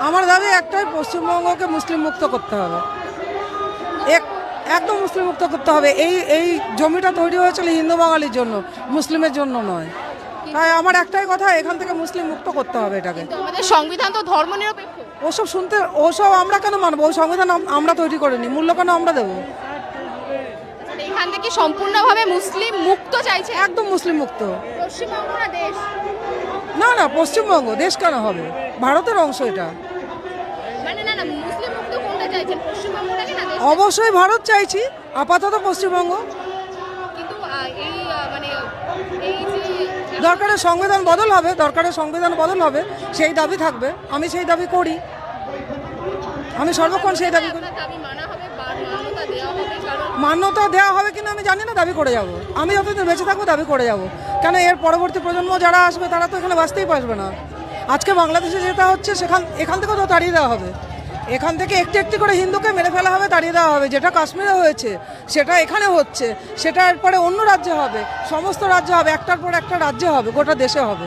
আমার দাবি একটাই, পশ্চিমবঙ্গকে মুসলিম মুক্ত করতে হবে, একদম মুসলিম মুক্ত করতে হবে। এই জমিটা তৈরি হয়েছিল হিন্দু বাঙালির জন্য, মুসলিমের জন্য নয়। তাই আমার একটাই কথা, এখান থেকে মুসলিম মুক্ত করতে হবে এটাকে। আমাদের সংবিধান তো ধর্মনিরপেক্ষ। ওসব আমরা কেন মানবো? ওই সংবিধান আমরা তৈরি করিনি, মূল্য কেন আমরা দেবো? এখান থেকে সম্পূর্ণভাবে মুসলিম মুক্ত চাইছে, একদম মুসলিম মুক্ত। পশ্চিমবঙ্গ না দেশ? না না, পশ্চিমবঙ্গ দেশ কেন হবে? ভারতের অংশ এটা। মানে না না, মুসলিম মুক্ত কোনটা চাইছেন, পশ্চিমবঙ্গটাকে না দেশ? অবশ্যই ভারত চাইছি, আপাতত পশ্চিমবঙ্গ। কিন্তু মানে এই যে দরকারে সংবিধান বদল হবে, সেই দাবি থাকবে, আমি সেই দাবি করি, আমি সর্বক্ষণ সেই দাবি করি। দাবি মানা হবে বা মান্যতা দেওয়া হবে, কারণ মান্যতা দেওয়া হবে কিনা আমি জানি না, দাবি করে যাব। আমি যতদিন বেঁচে থাকবো দাবি করে যাব, কেন এর পরবর্তী প্রজন্ম যারা আসবে তারা তো এখানে বাঁচতেই পারবে না। আজকে বাংলাদেশে যেটা হচ্ছে এখান থেকেও তো তাড়িয়ে দেওয়া হবে, এখান থেকে একটি একটি করে হিন্দুকে মেরে ফেলা হবে, তাড়িয়ে দেওয়া হবে। যেটা কাশ্মীরে হয়েছে সেটা এখানে হচ্ছে, সেটার পরে অন্য রাজ্যে হবে, সমস্ত রাজ্য হবে, একটার পর একটা রাজ্য হবে, গোটা দেশে হবে।